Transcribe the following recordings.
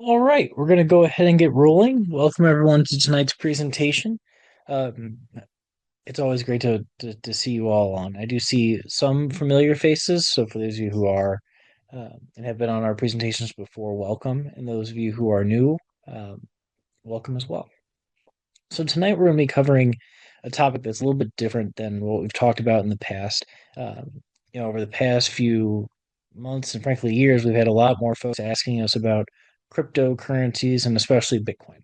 All right, we're going to go ahead and get rolling. Welcome everyone to tonight's presentation. Um, it's always great to see you all on. I do see some familiar faces, so for those of you who are and have been on our presentations before, welcome. And those of you who are new, um, welcome as well. So tonight we're going to be covering a topic that's a little bit different than what we've talked about in the past. Over the past few months and frankly years, we've had a lot more folks asking us about cryptocurrencies and especially Bitcoin.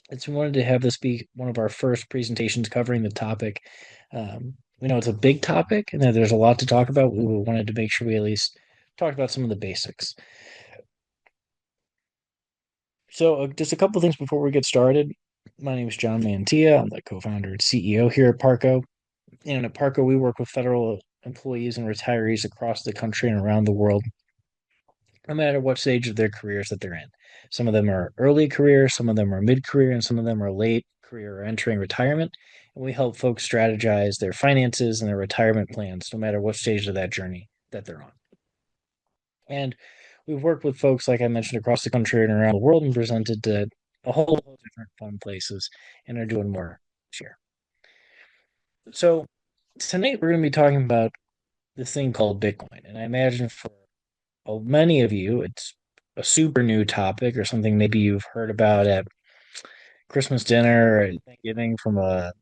It's we wanted to have this be one of our first presentations covering the topic. We know it's a big topic and that there's a lot to talk about. We wanted to make sure we at least talked about some of the basics. So, just a couple things before we get started. My name is John Mantilla. I'm the co-founder and CEO here at Parco. And at Parco, we work with federal employees and retirees across the country and around the world, no matter what stage of their careers that they're in. Some of them are early career, some of them are mid career, and some of them are late career or entering retirement. And we help folks strategize their finances and their retirement plans, no matter what stage of that journey that they're on. And we've worked with folks, like I mentioned, across the country and around the world and presented to a whole lot of different fun places and are doing more this year. So tonight we're going to be talking about this thing called Bitcoin. And I imagine for many of you, it's a super new topic or something maybe you've heard about at Christmas dinner or Thanksgiving from a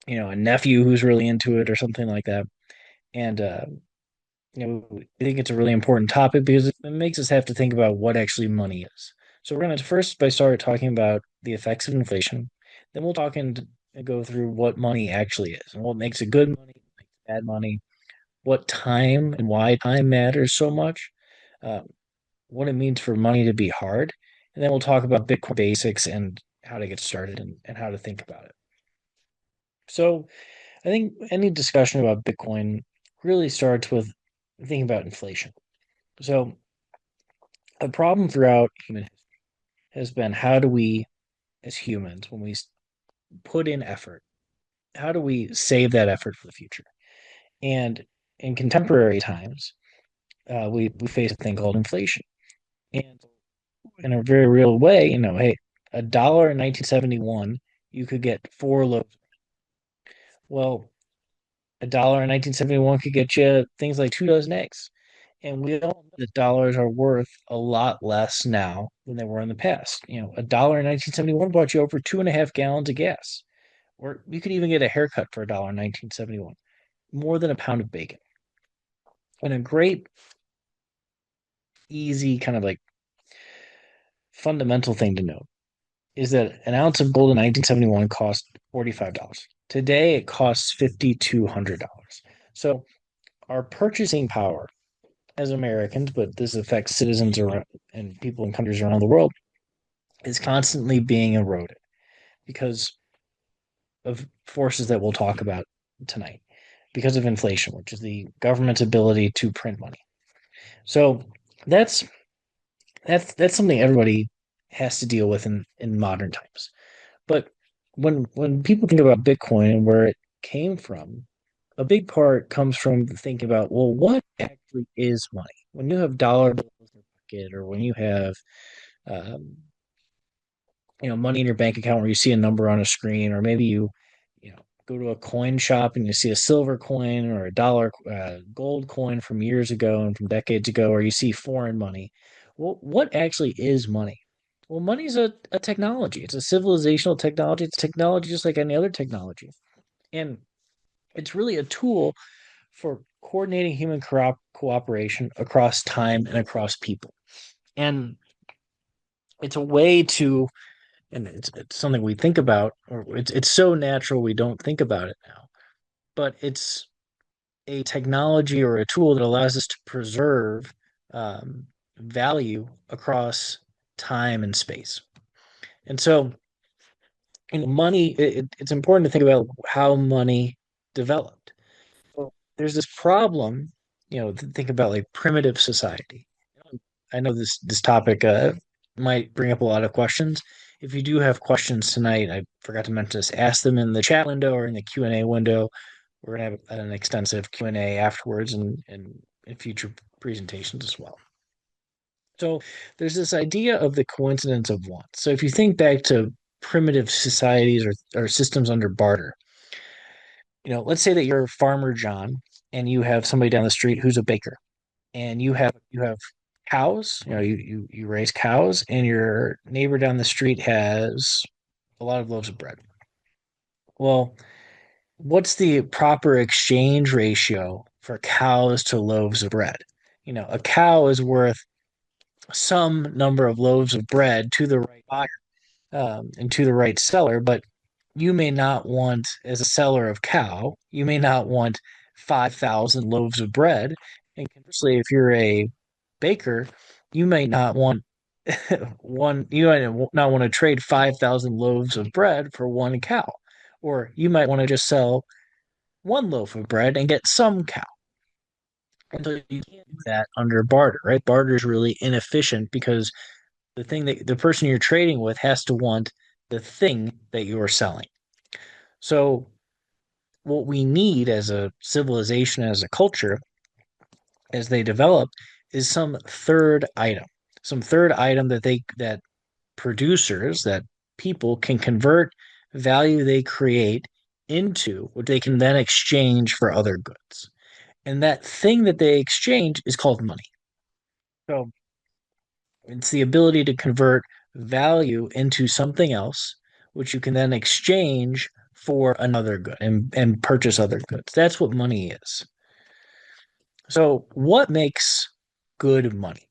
nephew who's really into it or something like that. And I think it's a really important topic because it makes us have to think about what actually money is. So we're going to first by start talking about the effects of inflation. Then we'll talk and go through what money actually is and what makes it good money, what makes bad money, what time and why time matters so much, uh, what it means for money to be hard, and then we'll talk about Bitcoin basics and how to get started and how to think about it. So I think any discussion about Bitcoin really starts with thinking about inflation. So a problem throughout human history has been how do we, as humans, when we put in effort, how do we save that effort for the future? And in contemporary times, we face a thing called inflation. And in a very real way, hey, $1 in 1971, you could get four loaves. Well, $1 in 1971 could get you things like 2 dozen eggs. And we all know that dollars are worth a lot less now than they were in the past. $1 in 1971 bought you over 2.5 gallons of gas. Or you could even get a haircut for $1 in 1971, more than a pound of bacon. And a great, easy, kind of like fundamental thing to note is that an ounce of gold in 1971 cost $45. Today, it costs $5,200. So our purchasing power as Americans, but this affects citizens around and people in countries around the world, is constantly being eroded because of forces that we'll talk about tonight, because of inflation, which is the government's ability to print money. So that's that's something everybody has to deal with in modern times. But when people think about Bitcoin and where it came from, a big part comes from thinking about, well, what actually is money? When you have dollar bills in your pocket, or when you have um, money in your bank account where you see a number on a screen, or maybe you go to a coin shop and you see a silver coin or a dollar gold coin from years ago and from decades ago, or you see foreign money. Well, what actually is money? Well, money is a technology. It's a civilizational technology. It's technology just like any other technology. And it's really a tool for coordinating human cooperation across time and across people. And it's a way to, and it's something we think about, or it's so natural we don't think about it now. But it's a technology or a tool that allows us to preserve value across time and space. And so, money, it's important to think about how money developed. Well, there's this problem, think about like primitive society. I know this topic might bring up a lot of questions. If you do have questions tonight, I forgot to mention this, ask them in the chat window or in the Q&A window. We're gonna have an extensive Q&A afterwards and in future presentations as well. So there's this idea of the coincidence of want. So if you think back to primitive societies or systems under barter, let's say that you're Farmer John and you have somebody down the street who's a baker, and you have cows, you raise cows, and your neighbor down the street has a lot of loaves of bread. Well, what's the proper exchange ratio for cows to loaves of bread? A cow is worth some number of loaves of bread to the right buyer, and to the right seller, but you may not want, as a seller of cow, you may not want 5,000 loaves of bread. And conversely, if you're a baker, you may not want you might not want to trade 5,000 loaves of bread for one cow. Or you might want to just sell one loaf of bread and get some cow. And so you can't do that under barter, right? Barter is really inefficient because the person you're trading with has to want the thing that you are selling. So what we need as a civilization, as a culture, as they develop, is some third item that producers, that people can convert value they create into what they can then exchange for other goods. And that thing that they exchange is called money. So it's the ability to convert value into something else, which you can then exchange for another good and purchase other goods. That's what money is. So, what makes good money?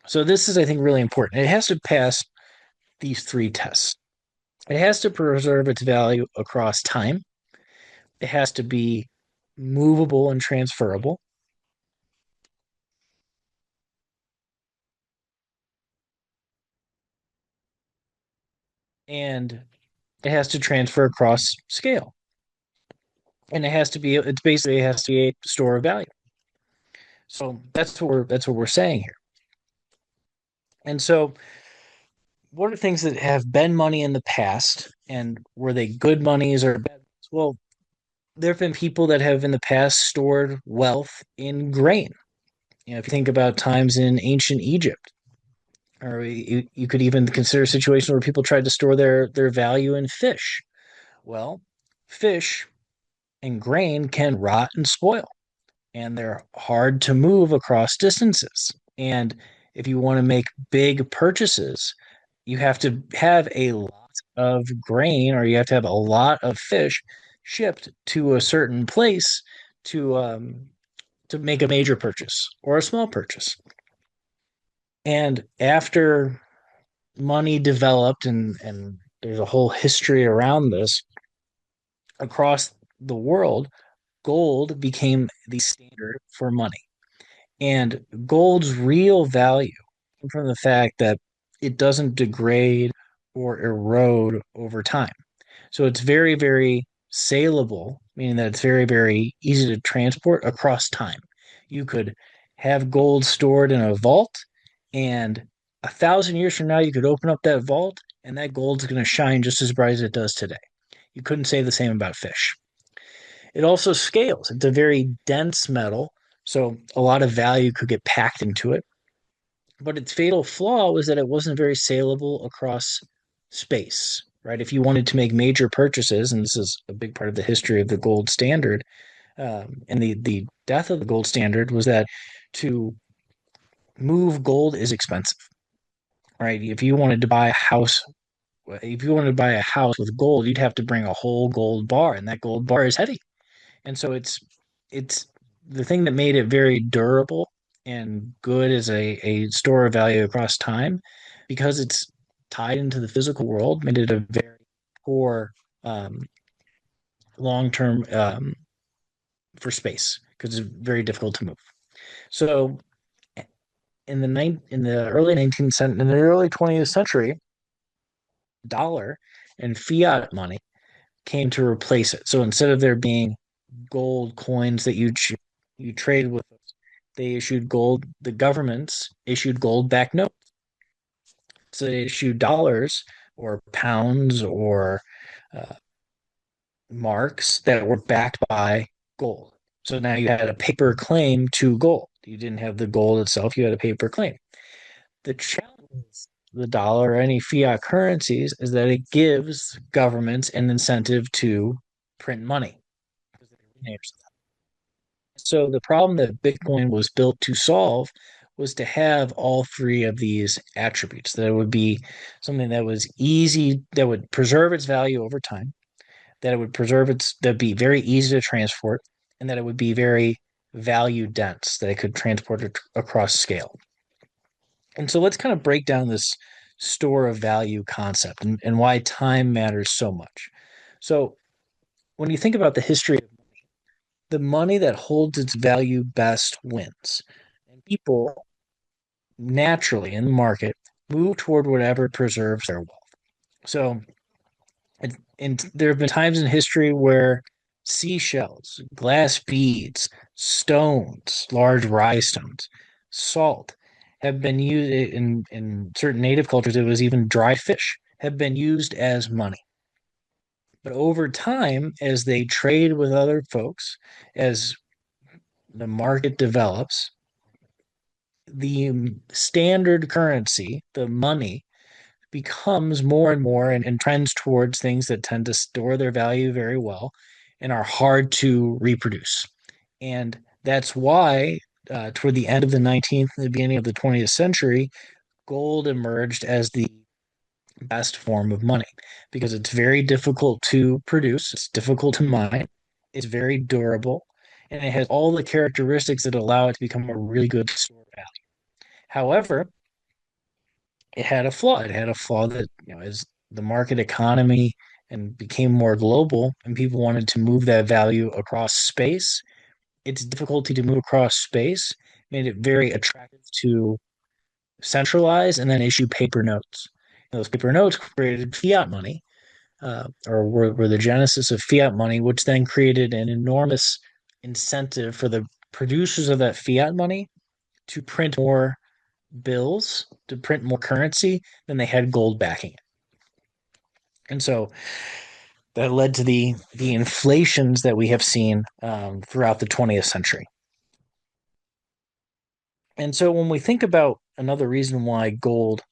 So, this is, I think, really important. It has to pass these three tests. It has to preserve its value across time. It has to be movable and transferable. And it has to transfer across scale. And it has to be a store of value. So that's what we're saying here. And so, what are things that have been money in the past, and were they good monies or bad? Well, there have been people that have in the past stored wealth in grain. If you think about times in ancient Egypt, or you could even consider situations where people tried to store their value in fish. Well, fish and grain can rot and spoil, and they're hard to move across distances. And if you want to make big purchases, you have to have a lot of grain, or you have to have a lot of fish shipped to a certain place to to make a major purchase or a small purchase. And after money developed, and there's a whole history around this across the world, gold became the standard for money. And gold's real value comes from the fact that it doesn't degrade or erode over time. So it's very, very saleable, meaning that it's very, very easy to transport across time. You could have gold stored in a vault, and 1,000 years from now, you could open up that vault, and that gold's going to shine just as bright as it does today. You couldn't say the same about fish. It also scales. It's a very dense metal, so a lot of value could get packed into it. But its fatal flaw was that it wasn't very saleable across space, right? If you wanted to make major purchases, and this is a big part of the history of the gold standard, and the death of the gold standard was that to move gold is expensive, right? If you wanted to buy a house with gold, you'd have to bring a whole gold bar, and that gold bar is heavy. And so it's the thing that made it very durable and good as a store of value across time, because it's tied into the physical world, made it a very poor long term for space because it's very difficult to move. So in the early 19th century, in the early 20th century, dollar and fiat money came to replace it. So instead of there being gold coins that you traded with, they issued gold. The governments issued gold back notes. So they issued dollars or pounds or uh, marks that were backed by gold. So now you had a paper claim to gold. You didn't have the gold itself, you had a paper claim. The challenge with the dollar or any fiat currencies is that it gives governments an incentive to print money. So the problem that Bitcoin was built to solve was to have all three of these attributes. That it would be something that was easy, that would preserve its value over time, that it would that'd be very easy to transport, and that it would be very value dense, that it could transport it across scale. And so let's kind of break down this store of value concept and why time matters so much. So when you think about the history, the money that holds its value best wins. And people naturally in the market move toward whatever preserves their wealth. So, and there have been times in history where seashells, glass beads, stones, large rhinestones, salt have been used in certain native cultures. It was even dried fish have been used as money. But over time, as they trade with other folks, as the market develops, the standard currency, the money, becomes more and more and trends towards things that tend to store their value very well and are hard to reproduce. And that's why, toward the end of the 19th and the beginning of the 20th century, gold emerged as the best form of money because it's very difficult to produce, it's difficult to mine, it's very durable, and it has all the characteristics that allow it to become a really good store of value. However, it had a flaw. It had a flaw that, as the market economy and became more global and people wanted to move that value across space, its difficulty to move across space made it very attractive to centralize and then issue paper notes. And those paper notes created fiat money, or were the genesis of fiat money, which then created an enormous incentive for the producers of that fiat money to print more bills, to print more currency than they had gold backing it. And so that led to the inflations that we have seen throughout the 20th century. And so when we think about another reason why gold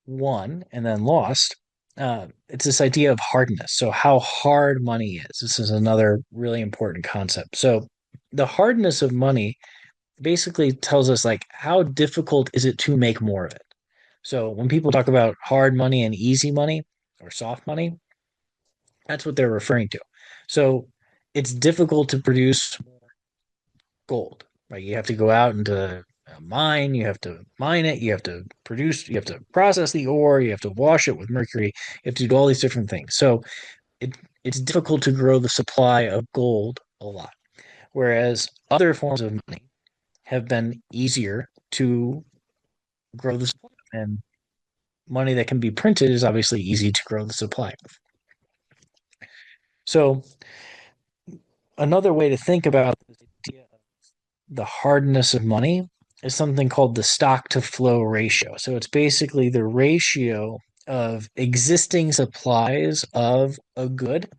won and then lost, it's this idea of hardness. So how hard money is. This is another really important concept. So the hardness of money basically tells us like how difficult is it to make more of it. So when people talk about hard money and easy money or soft money, that's what they're referring to. So it's difficult to produce gold, right? You have to go out into a mine, you have to mine it, you have to produce, you have to process the ore, you have to wash it with mercury, you have to do all these different things. So it's difficult to grow the supply of gold a lot. Whereas other forms of money have been easier to grow the supply. And money that can be printed is obviously easy to grow the supply of. So another way to think about this idea of the hardness of money is something called the stock to flow ratio. So it's basically the ratio of existing supplies of a good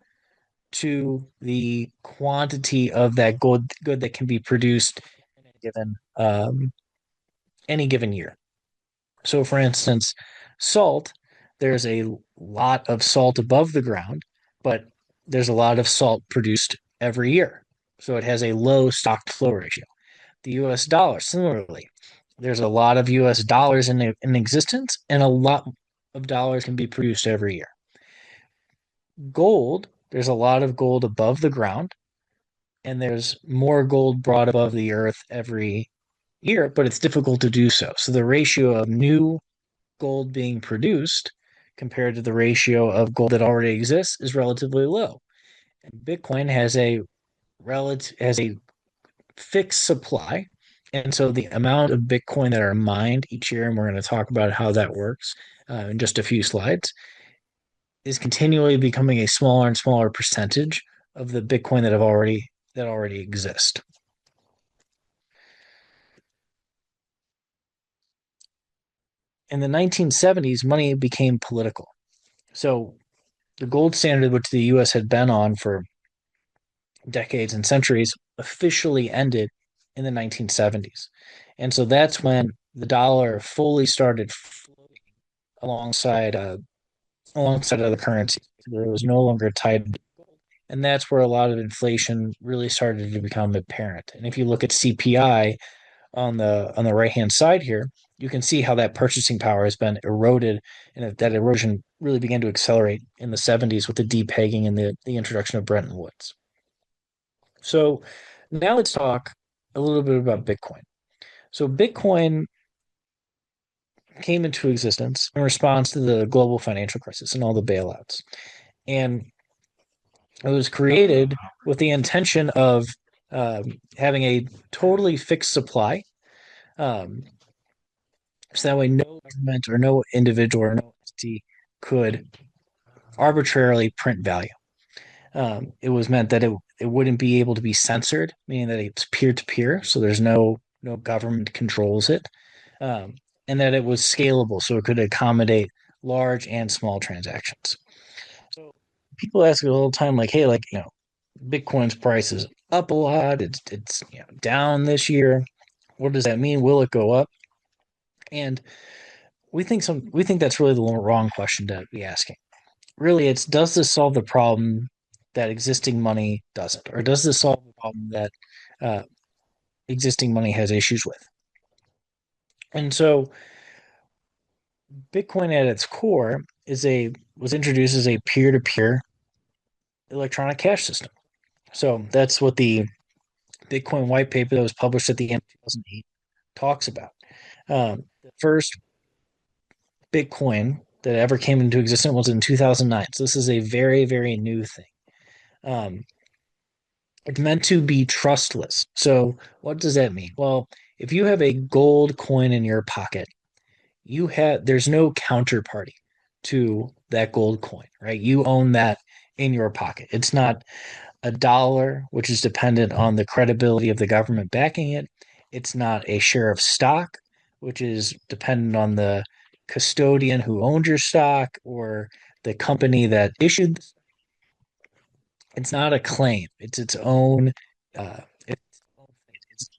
to the quantity of that good that can be produced in any given year. So, for instance, salt, there's a lot of salt above the ground, but there's a lot of salt produced every year. So it has a low stock to flow ratio. The US dollar, similarly, there's a lot of US dollars in existence, and a lot of dollars can be produced every year. Gold, there's a lot of gold above the ground, and there's more gold brought above the earth every year, but it's difficult to do so. So the ratio of new gold being produced compared to the ratio of gold that already exists is relatively low. And Bitcoin has a fixed supply. And so the amount of Bitcoin that are mined each year, and we're going to talk about how that works in just a few slides, is continually becoming a smaller and smaller percentage of the Bitcoin that already exist. In the 1970s, money became political. So the gold standard, which the US had been on for decades and centuries, officially ended in the 1970s. And so that's when the dollar fully started floating alongside alongside other currencies. It was no longer tied, and that's where a lot of inflation really started to become apparent. And if you look at CPI on the right hand side here, you can see how that purchasing power has been eroded, and that erosion really began to accelerate in the 70s with the depegging and the introduction of Bretton Woods. So now let's talk a little bit about Bitcoin. So Bitcoin came into existence in response to the global financial crisis and all the bailouts. And it was created with the intention of having a totally fixed supply. Um, so that way, no government or no individual or no entity could arbitrarily print value. It was meant that it wouldn't be able to be censored, meaning that it's peer to peer, so there's no government controls it, um, and that it was scalable, so it could accommodate large and small transactions. So people ask me all the time, like, hey, like Bitcoin's price is up a lot. It's down this year. What does that mean? Will it go up? And we think that's really the wrong question to be asking. Really, it's does this solve the problem that existing money doesn't, or does this solve the problem that uh, existing money has issues with? And so, Bitcoin at its core was introduced as a peer-to-peer electronic cash system. So that's what the Bitcoin white paper that was published at the end of 2008 talks about. The first Bitcoin that ever came into existence was in 2009. So this is a very, very new thing. Um, it's meant to be trustless. So what does that mean? Well, if you have a gold coin in your pocket, there's no counterparty to that gold coin, right? You own that in your pocket. It's not a dollar, which is dependent on the credibility of the government backing it. It's not a share of stock, which is dependent on the custodian who owns your stock or the company that issued. It's not a claim. It's its own. It's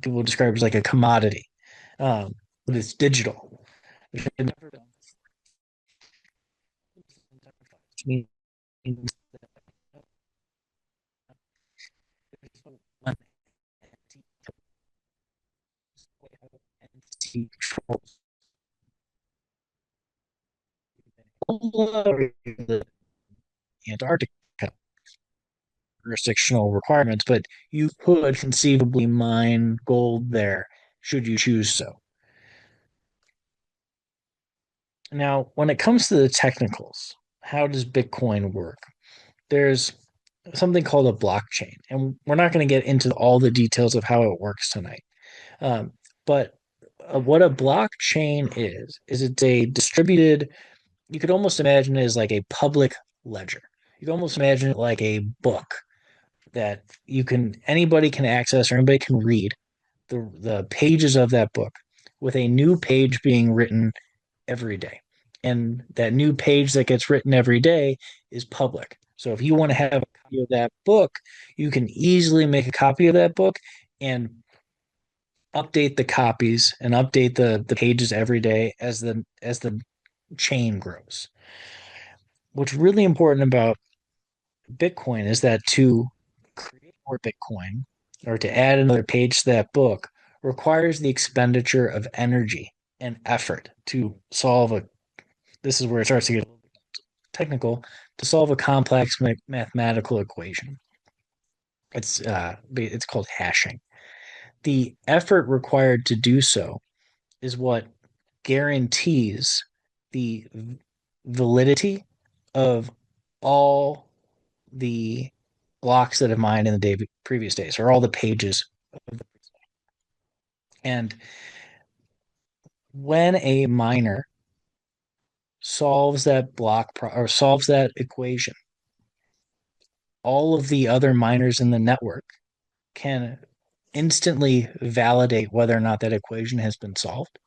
people describe it as like a commodity, but it's digital, which means the Antarctica jurisdictional requirements, but you could conceivably mine gold there should you choose so. Now, when it comes to the technicals, how does Bitcoin work? There's something called a blockchain, and we're not going to get into all the details of how it works tonight. But what a blockchain is it's a distributed, you could almost imagine it as like a public ledger. You can almost imagine it like a book that anybody can access or anybody can read the pages of that book with a new page being written every day. And that new page that gets written every day is public. So if you want to have a copy of that book, you can easily make a copy of that book and update the copies and update the pages every day as the chain grows. What's really important about Bitcoin is that to create more Bitcoin or to add another page to that book requires the expenditure of energy and effort to solve a this is where it starts to get technical to solve a complex mathematical equation. It's called hashing. The effort required to do so is what guarantees the validity of all the blocks that have mined in the previous days, or all the pages. And when a miner solves that or solves that equation, all of the other miners in the network can instantly validate whether or not that equation has been solved.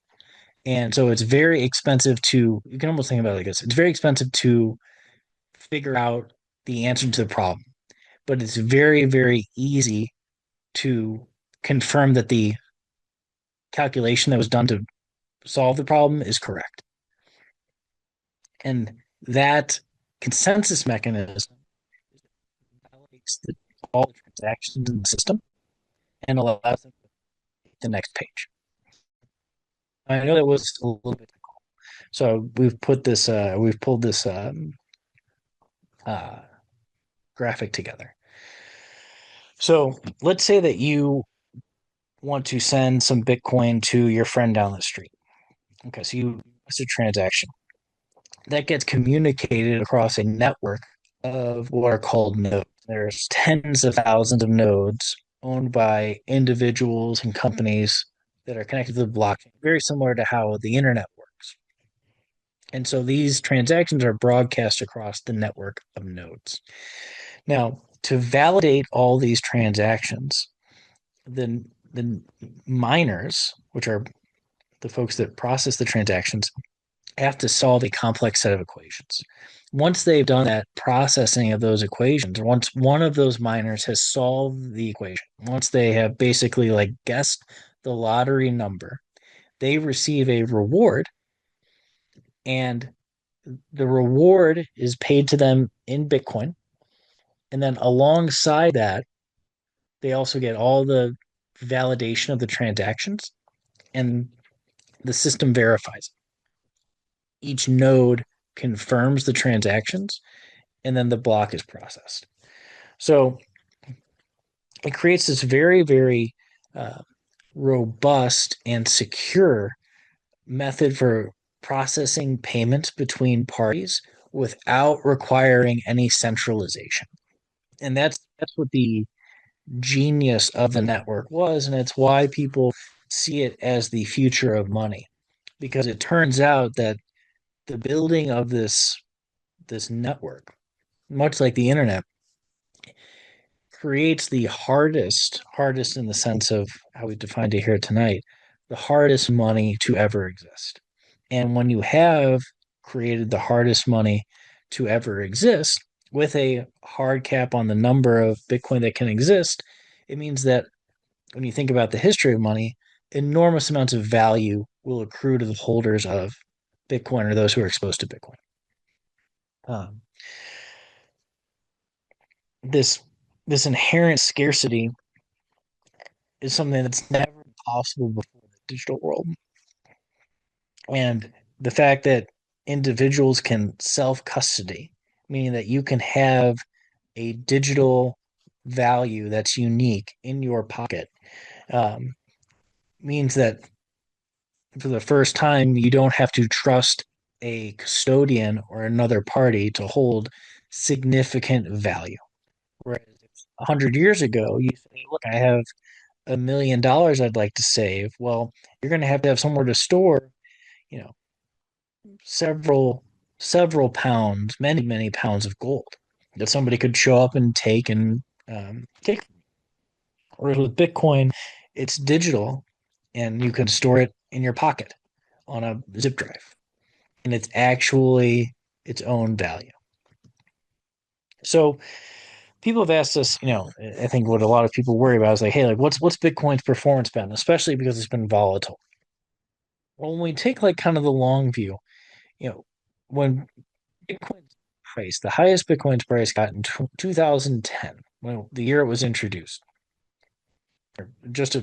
And so it's very expensive you can almost think about it like this. It's very expensive to figure out the answer to the problem, but it's very, very easy to confirm that the calculation that was done to solve the problem is correct. And that consensus mechanism validates all the transactions in the system and allows them to take the next page. I know that was a little bit difficult. So we've pulled this uh, graphic together. So let's say that you want to send some Bitcoin to your friend down the street. Okay, so it's a transaction that gets communicated across a network of what are called nodes. There's tens of thousands of nodes owned by individuals and companies that are connected to the blockchain, very similar to how the internet works. And so these transactions are broadcast across the network of nodes. Now, to validate all these transactions, the miners, which are the folks that process the transactions, have to solve a complex set of equations. Once they've done that processing of those equations, or once one of those miners has solved the equation, once they have basically like guessed the lottery number, they receive a reward, and the reward is paid to them in Bitcoin. And then alongside that, they also get all the validation of the transactions, and the system verifies. Each node confirms the transactions, and then the block is processed. So it creates this very, very uh, robust and secure method for processing payments between parties without requiring any centralization. And that's what the genius of the network was, and it's why people see it as the future of money, because it turns out that the building of this network, much like the internet, creates the hardest in the sense of how we defined it here tonight, the hardest money to ever exist. And when you have created the hardest money to ever exist with a hard cap on the number of Bitcoin that can exist, it means that when you think about the history of money, enormous amounts of value will accrue to the holders of Bitcoin or those who are exposed to Bitcoin. Um, this this inherent scarcity is something that's never been possible before the digital world. And the fact that individuals can self custody, meaning that you can have a digital value that's unique in your pocket, um, means that for the first time, you don't have to trust a custodian or another party to hold significant value. Whereas 100 years ago, you say, look, I have $1 million I'd like to save. Well, you're going to have somewhere to store, you know, several pounds, many pounds of gold that somebody could show up and take. Whereas with Bitcoin, it's digital, and you can store it in your pocket on a zip drive, and it's actually its own value. So people have asked us, I think what a lot of people worry about is like, hey, like what's Bitcoin's performance been, especially because it's been volatile. Well, when we take like kind of the long view, when Bitcoin's price, the highest Bitcoin's price got in 2010, when the year it was introduced, or just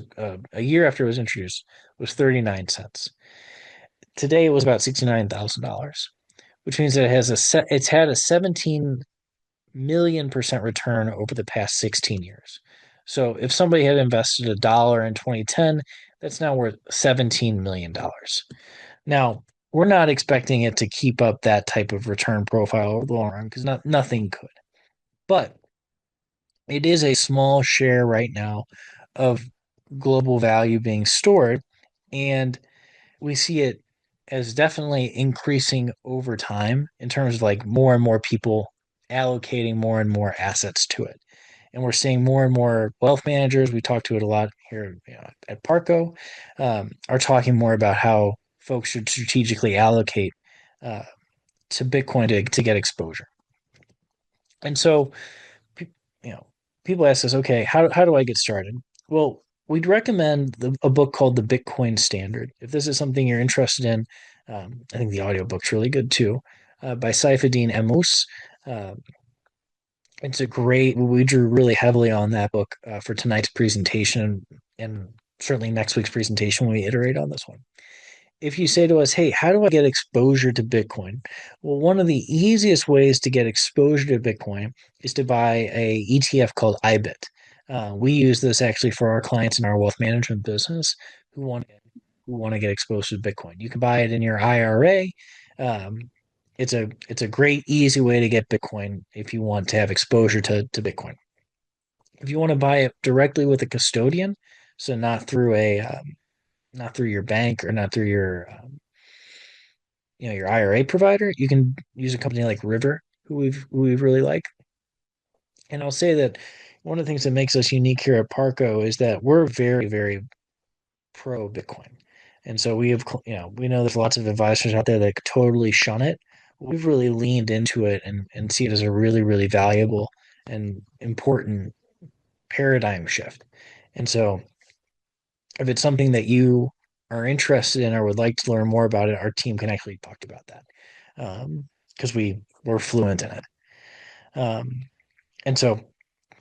a year after it was introduced, was 39 cents. Today it was about $69,000, which means that it's had a 17 million% return over the past 16 years. So if somebody had invested $1 in 2010, that's now worth $17 million. Now, we're not expecting it to keep up that type of return profile over the long run because nothing could. But it is a small share right now of global value being stored, and we see it as definitely increasing over time in terms of like more and more people allocating more and more assets to it. And we're seeing more and more wealth managers. We talk to it a lot here at Parco, are talking more about how folks should strategically allocate uh, to Bitcoin to get exposure. And so, you know, people ask us, okay, how do I get started? Well, we'd recommend a book called The Bitcoin Standard. If this is something you're interested in, I think the audiobook's really good too, by Saifuddin Amos. Uh, it's a great, we drew really heavily on that book for tonight's presentation and certainly next week's presentation when we iterate on this one. If you say to us, hey, how do I get exposure to Bitcoin? Well, one of the easiest ways to get exposure to Bitcoin is to buy a ETF called IBIT. We use this actually for our clients in our wealth management business who want to get exposed to Bitcoin. You can buy it in your IRA. Um, it's a great easy way to get Bitcoin if you want to have exposure to Bitcoin. If you want to buy it directly with a custodian, so not through your bank or not through your your IRA provider, you can use a company like River, who we really like. And I'll say that one of the things that makes us unique here at Parco is that we're very, very pro Bitcoin. And so we know there's lots of advisors out there that totally shun it. We've really leaned into it and see it as a really, really valuable and important paradigm shift. And so if it's something that you are interested in or would like to learn more about it, our team can actually talk about that because we're fluent in it. Um, and so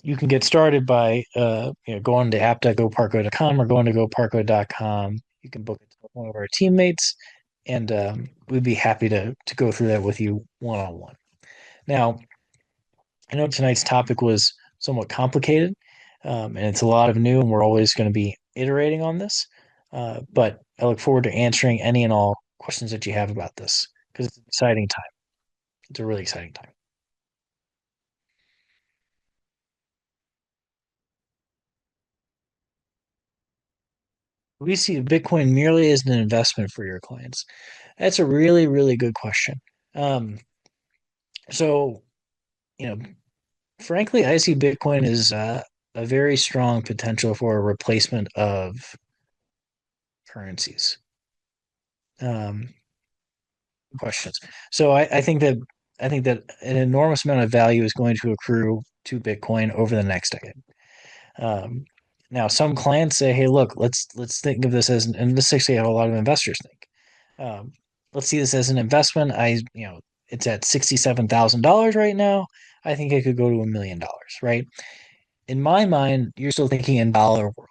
you can get started by going to app.goparco.com or going to goparco.com. You can book it with one of our teammates, and we'd be happy to go through that with you one on one. Now, I know tonight's topic was somewhat complicated, and it's a lot of new, and we're always going to be iterating on this. But I look forward to answering any and all questions that you have about this because it's an exciting time. It's a really exciting time. We see Bitcoin merely as an investment for your clients. That's a really, really good question. Um, so, you know, frankly, I see Bitcoin as a very strong potential for a replacement of currencies. Um, questions. So I think that an enormous amount of value is going to accrue to Bitcoin over the next decade. Um, now, some clients say, "Hey, look, let's think of this as," and this is actually how a lot of investors think. Um, let's see this as an investment. It's at $67,000 right now. I think it could go to $1 million, right? In my mind, you're still thinking in dollar world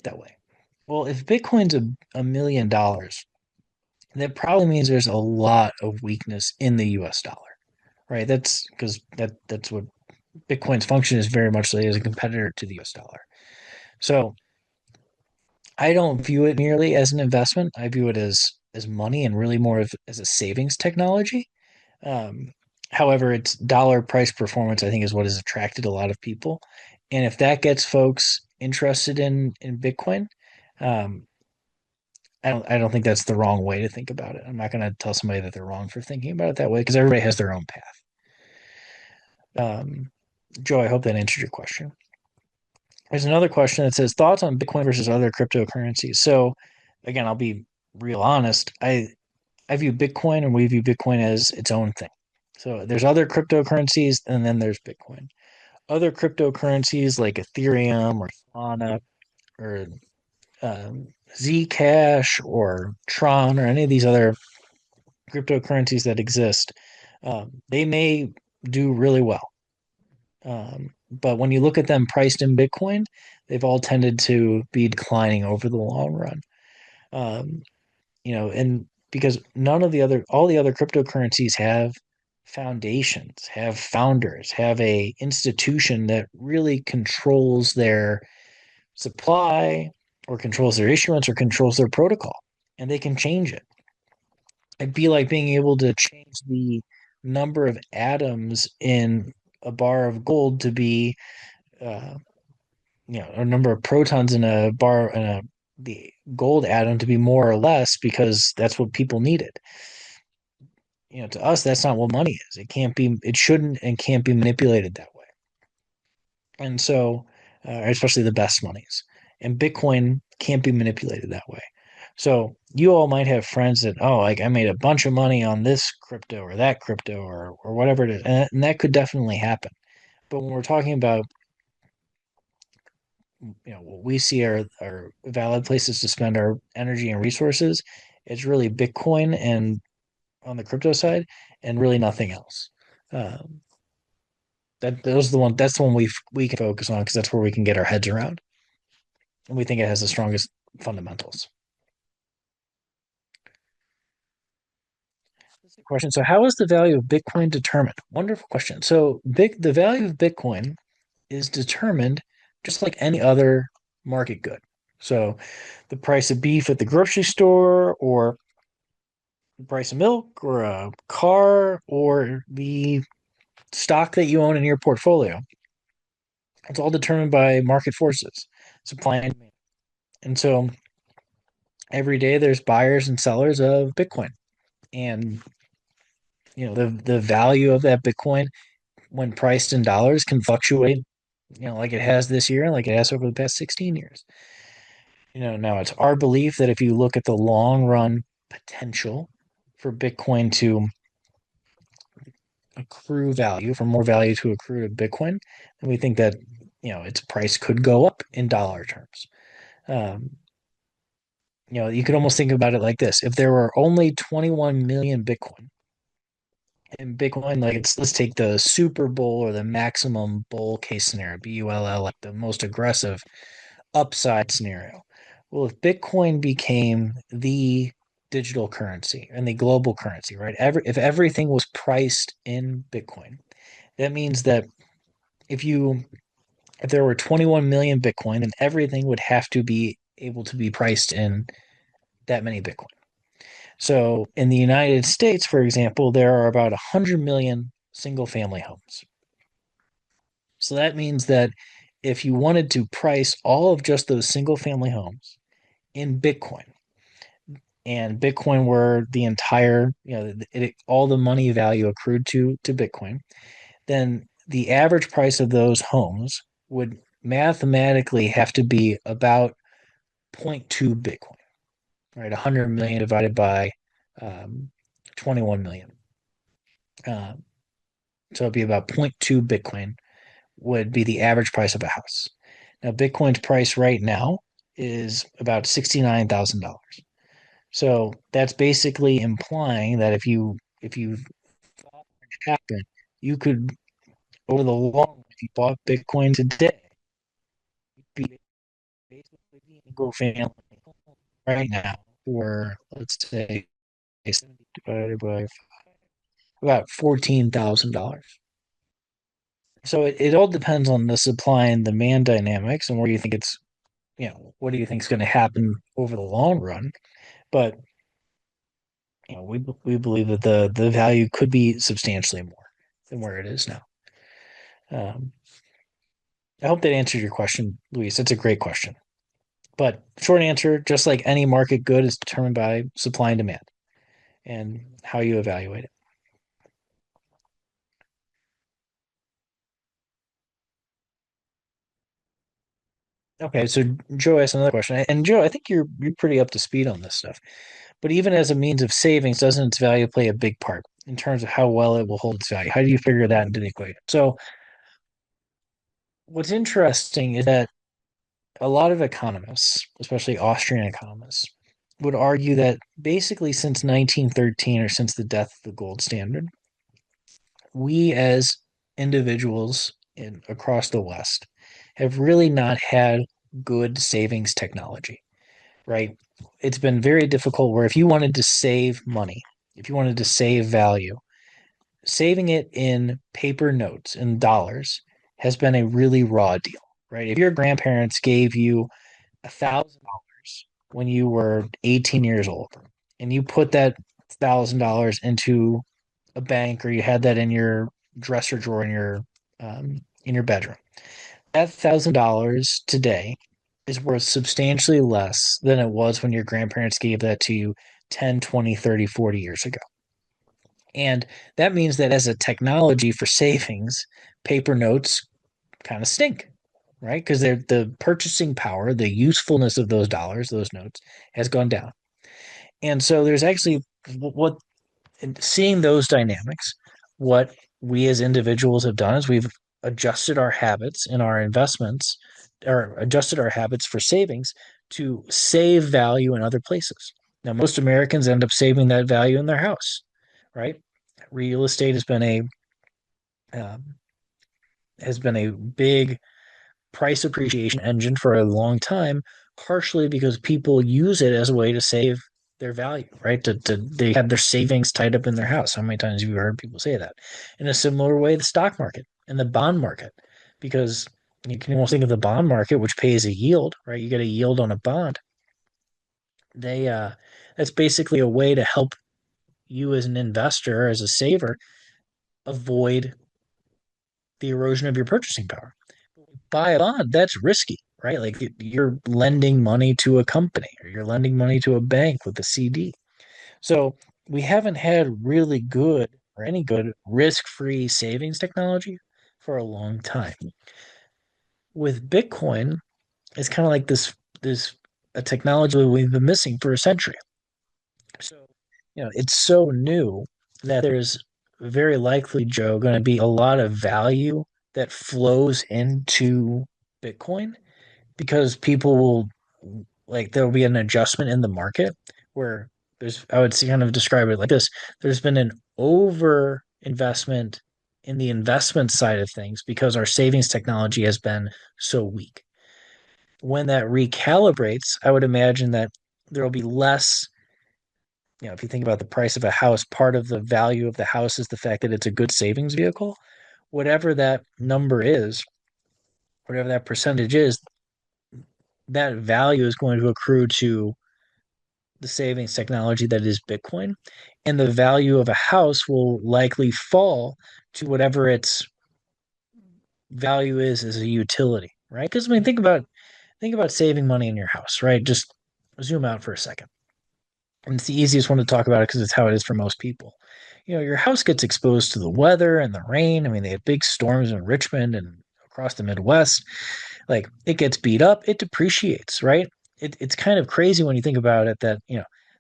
that way. Well, if Bitcoin's $1 million, that probably means there's a lot of weakness in the US dollar, right? That's because that's what Bitcoin's function is very much like as a competitor to the US dollar. So I don't view it merely as an investment. I view it as money and really more of as a savings technology. Um, However, its dollar price performance, I think, is what has attracted a lot of people. And if that gets folks interested in Bitcoin, um, I don't think that's the wrong way to think about it. I'm not going to tell somebody that they're wrong for thinking about it that way because everybody has their own path. Um, Joe, I hope that answered your question. There's another question that says thoughts on Bitcoin versus other cryptocurrencies. So, again, I'll be real honest. I view Bitcoin and we view Bitcoin as its own thing. So there's other cryptocurrencies and then there's Bitcoin. Other cryptocurrencies like Ethereum or Solana or Zcash or Tron or any of these other cryptocurrencies that exist, they may do really well. But when you look at them priced in Bitcoin, they've all tended to be declining over the long run. Um, and because all the other cryptocurrencies have foundations, have founders, have a institution that really controls their supply or controls their issuance or controls their protocol, and they can change it. It'd be like being able to change the number of atoms in a bar of gold to be uh, a number of protons in a bar in a the gold atom to be more or less because that's what people needed. To us, that's not what money is. It shouldn't and can't be manipulated that way. And so, especially the best monies. And Bitcoin can't be manipulated that way. So you all might have friends that, oh, like I made a bunch of money on this crypto or that crypto or whatever it is. And that could definitely happen. But when we're talking about what we see are valid places to spend our energy and resources. It's really Bitcoin and on the crypto side, and really nothing else. Um, that's the one we can focus on because that's where we can get our heads around, and we think it has the strongest fundamentals. Question. So, how is the value of Bitcoin determined? Wonderful question. So, the value of Bitcoin is determined just like any other market good. So, the price of beef at the grocery store, or the price of milk, or a car, or the stock that you own in your portfolio. It's all determined by market forces, supply and demand. And so every day there's buyers and sellers of Bitcoin. And the value of that Bitcoin when priced in dollars can fluctuate, like it has this year and like it has over the past 16 years. Now it's our belief that if you look at the long run potential for Bitcoin to accrue value, for more value to accrue to Bitcoin, then we think that its price could go up in dollar terms. Um, you could almost think about it like this: if there were only 21 million Bitcoin, and Bitcoin, like let's take the Super Bull or the maximum bull case scenario, BULL, like the most aggressive upside scenario. Well, if Bitcoin became the digital currency and the global currency, right? If everything was priced in Bitcoin, that means that if you if there were 21 million Bitcoin, then everything would have to be able to be priced in that many Bitcoin. So in the United States, for example, there are about 100 million single family homes. So that means that if you wanted to price all of just those single family homes in Bitcoin, and Bitcoin were the entire, all the money value accrued to Bitcoin, then the average price of those homes would mathematically have to be about zero point 0.2 Bitcoin, right? 100 million divided by um, 21 million. Um, so it'd be about zero point 0.2 Bitcoin would be the average price of a house. Now, Bitcoin's price right now is about $69,000. So that's basically implying that if you thought it happened, you could over the long run, if you bought Bitcoin today, you'd be basically a single family right now for let's say 70 divided by about $14,000. So it all depends on the supply and demand dynamics and where you think what do you think is going to happen over the long run. But we believe that the value could be substantially more than where it is now. Um, I hope that answers your question, Luis. That's a great question. But short answer, just like any market good, is determined by supply and demand and how you evaluate it. Okay, so Joe asked another question, and Joe, I think you're pretty up to speed on this stuff. But even as a means of savings, doesn't its value play a big part in terms of how well it will hold its value? How do you figure that into the equation? So what's interesting is that a lot of economists, especially Austrian economists, would argue that basically since 1913 or since the death of the gold standard, we as individuals across the West have really not had good savings technology, right? It's been very difficult where if you wanted to save money, if you wanted to save value, saving it in paper notes, in dollars, has been a really raw deal, right? If your grandparents gave you $1,000 when you were 18 years old, and you put that $1,000 into a bank, or you had that in your dresser drawer in your bedroom, that $1,000 today is worth substantially less than it was when your grandparents gave that to you 10, 20, 30, 40 years ago. And that means that as a technology for savings, paper notes kind of stink, right? Because they're the purchasing power, the usefulness of those dollars, those notes, has gone down. And so there's actually what seeing those dynamics, what we as individuals have done is we've adjusted our habits and our investments or adjusted our habits for savings to save value in other places. Now, most Americans end up saving that value in their house, right? Real estate um, has been a big price appreciation engine for a long time, partially because people use it as a way to save their value, right? They have their savings tied up in their house. How many times have you heard people say that? In a similar way, the stock market and the bond market, because you can almost think of the bond market, which pays a yield, right? You get a yield on a bond. They That's basically a way to help you as an investor, as a saver, avoid the erosion of your purchasing power. Buy a bond, that's risky, right? Like you're lending money to a company or you're lending money to a bank with a CD. So we haven't had really good or any good risk-free savings technology for a long time. With Bitcoin, it's kind of like this a technology we've been missing for a century. So, it's so new that there's very likely, Joe, going to be a lot of value that flows into Bitcoin because people will like there'll be an adjustment in the market where I would kind of describe it like this. There's been an over investment in the investment side of things because our savings technology has been so weak. When that recalibrates, I would imagine that there will be less. If you think about the price of a house, part of the value of the house is the fact that it's a good savings vehicle. Whatever that number is, whatever that percentage is, that value is going to accrue to the savings technology that is Bitcoin, and the value of a house will likely fall to whatever its value is as a utility, right? Because I mean, think about saving money in your house, right? Just zoom out for a second. And it's the easiest one to talk about it because it's how it is for most people. Your house gets exposed to the weather and the rain. I mean, they had big storms in Richmond and across the Midwest. Like it gets beat up, it depreciates, right? It's kind of crazy when you think about it that,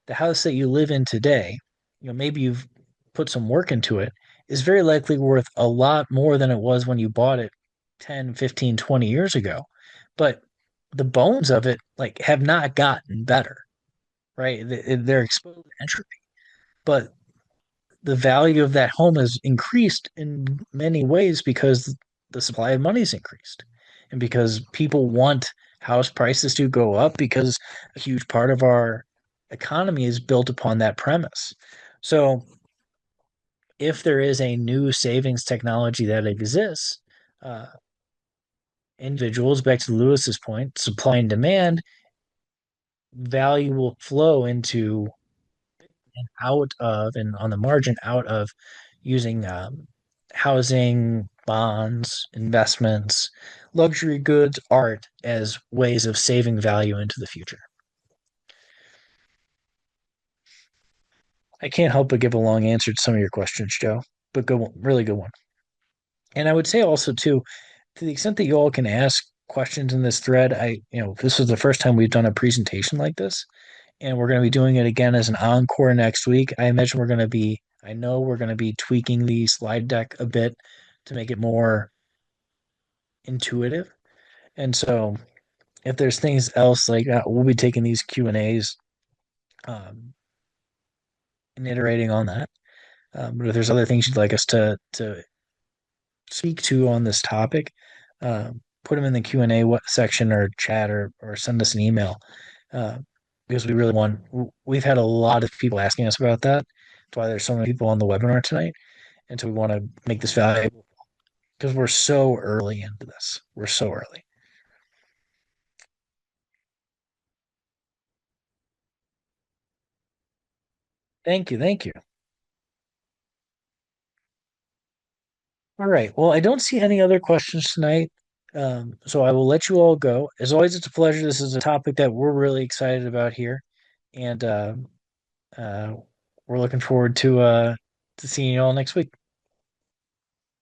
the house that you live in today, maybe you've put some work into it, is very likely worth a lot more than it was when you bought it 10, 15, 20 years ago. But the bones of it like have not gotten better, right? They're exposed to entropy, but the value of that home has increased in many ways because the supply of money has increased and because people want house prices to go up because a huge part of our economy is built upon that premise. So if there is a new savings technology that exists, uh, individuals, back to Lewis's point, supply and demand, value will flow into and out of, and on the margin, out of using housing, bonds, investments, luxury goods, art as ways of saving value into the future. I can't help but give a long answer to some of your questions, Joe, but good one, really good one. And I would say also too, to the extent that you all can ask questions in this thread, this is the first time we've done a presentation like this, and we're going to be doing it again as an encore next week. I know we're going to be tweaking the slide deck a bit to make it more intuitive. And so if there's things else like we'll be taking these Q&As um, and iterating on that. But if there's other things you'd like us to speak to on this topic, put them in the Q&A section or chat or send us an email. Uh, because we've had a lot of people asking us about that. That's why there's so many people on the webinar tonight. And so we want to make this valuable because we're so early into this. We're so early. Thank you. Thank you. All right. Well, I don't see any other questions tonight. So I will let you all go. As always, it's a pleasure. This is a topic that we're really excited about here. And uh, we're looking forward to seeing you all next week.